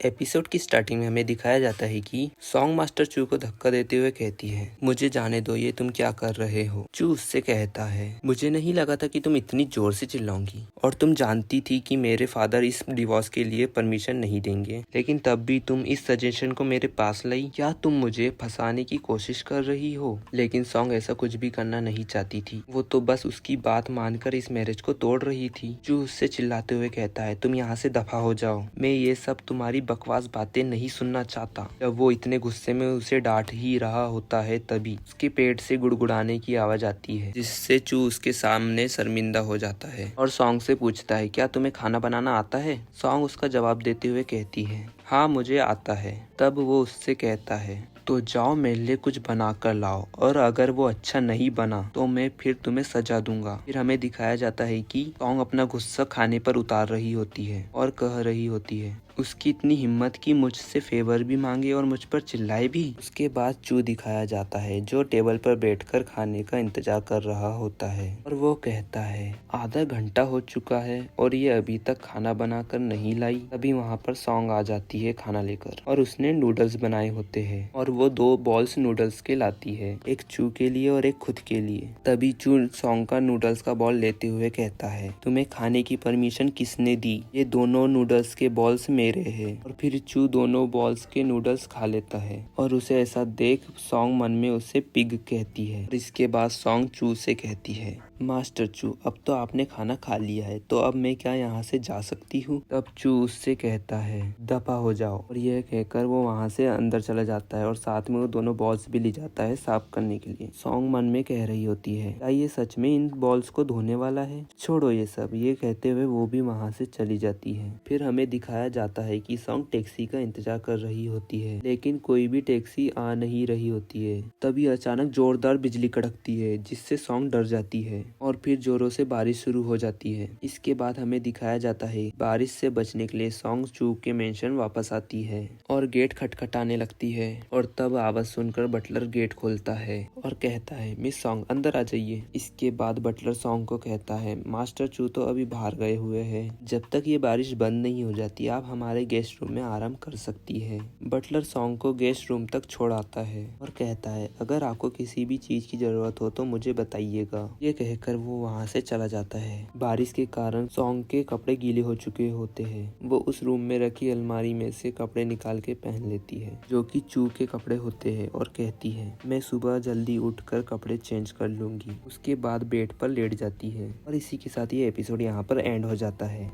Episode की starting में हमें दिखाया जाता है कि सॉन्ग मास्टर चू को धक्का देते हुए कहती है, मुझे जाने दो, ये तुम क्या कर रहे हो। चू उससे कहता है, मुझे नहीं लगा था कि तुम इतनी जोर से चिल्लाओगी और तुम जानती थी कि मेरे फादर इस डिवोर्स के लिए परमिशन नहीं देंगे, लेकिन तब भी तुम इस सजेशन को मेरे पास लाई। क्या तुम मुझे फंसाने की कोशिश कर रही हो? लेकिन सॉन्ग ऐसा कुछ भी करना नहीं चाहती थी, वो तो बस उसकी बात मानकर इस मैरिज को तोड़ रही थी। चू उससे चिल्लाते हुए कहता है, तुम यहाँ से दफा हो जाओ, मैं ये सब तुम्हारी बकवास बातें नहीं सुनना चाहता। जब वो इतने गुस्से में उसे डांट ही रहा होता है तभी उसके पेट से गुड़गुड़ाने की आवाज आती है, जिससे चू उसके सामने शर्मिंदा हो जाता है और सॉन्ग से पूछता है, क्या तुम्हें खाना बनाना आता है? सॉन्ग उसका जवाब देते हुए कहती है, हाँ मुझे आता है। तब वो उससे कहता है, तो जाओ मेरे लिए कुछ बना कर लाओ, और अगर वो अच्छा नहीं बना तो मैं फिर तुम्हें सजा दूंगा। फिर हमें दिखाया जाता है कि सॉन्ग अपना गुस्सा खाने पर उतार रही होती है और कह रही होती है, उसकी इतनी हिम्मत कि मुझसे फेवर भी मांगे और मुझ पर चिल्लाए भी। उसके बाद चू दिखाया जाता है जो टेबल पर बैठकर खाने का इंतजार कर रहा होता है और वो कहता है, आधा घंटा हो चुका है और ये अभी तक खाना बनाकर नहीं लाई। तभी वहाँ पर सॉन्ग आ जाती है खाना लेकर और उसने नूडल्स बनाए होते हैं और वो 2 बॉल्स नूडल्स के लाती है, एक चू के लिए और एक खुद के लिए। तभी चू सॉन्ग का नूडल्स का बॉल लेते हुए कहता है, तुम्हें खाने की परमिशन किसने दी? ये दोनों नूडल्स के बॉल्स मेरे है। और फिर चू दोनों बॉल्स के नूडल्स खा लेता है और उसे ऐसा देख सॉन्ग मन में उसे पिग कहती है। और इसके बाद सॉन्ग चू से कहती है, मास्टर चू, अब तो आपने खाना खा लिया है, तो अब मैं क्या यहाँ से जा सकती हूँ? तब चू उससे कहता है, दफा हो जाओ। और यह कहकर वो वहाँ से अंदर चला जाता है और साथ में वो दोनों बॉल्स भी ले जाता है साफ करने के लिए। सॉन्ग मन में कह रही होती है, क्या ये सच में इन बॉल्स को धोने वाला है? छोड़ो ये सब, ये कहते हुए वो भी वहाँ से चली जाती है। फिर हमें दिखाया जाता है कि सॉन्ग टैक्सी का इंतजार कर रही होती है, लेकिन कोई भी टैक्सी आ नहीं रही होती है। तभी अचानक जोरदार बिजली कड़कती है, जिससे सॉन्ग डर जाती है और फिर जोरों से बारिश शुरू हो जाती है। इसके बाद हमें दिखाया जाता है बारिश से बचने के लिए सॉन्ग चू के मेंशन वापस आती है और गेट खटखटाने लगती है। और तब आवाज सुनकर बटलर गेट खोलता है और कहता है, मिस सॉन्ग अंदर आ जाइए। इसके बाद बटलर सॉन्ग को कहता है, मास्टर चू तो अभी बाहर गए हुए हैं, जब तक ये बारिश बंद नहीं हो जाती आप हमारे गेस्ट रूम में आराम कर सकती है। बटलर सॉन्ग को गेस्ट रूम तक छोड़ आता है और कहता है, अगर आपको किसी भी चीज की जरूरत हो तो मुझे बताइएगा। ये कहकर वो वहाँ से चला जाता है। बारिश के कारण सॉन्ग के कपड़े गीले हो चुके होते हैं। वो उस रूम में रखी अलमारी में से कपड़े निकाल के पहन लेती है, जो कि चू के कपड़े होते हैं, और कहती है, मैं सुबह जल्दी उठकर कपड़े चेंज कर लूंगी। उसके बाद बेड पर लेट जाती है और इसी के साथ ये एपिसोड यहाँ पर एंड हो जाता है।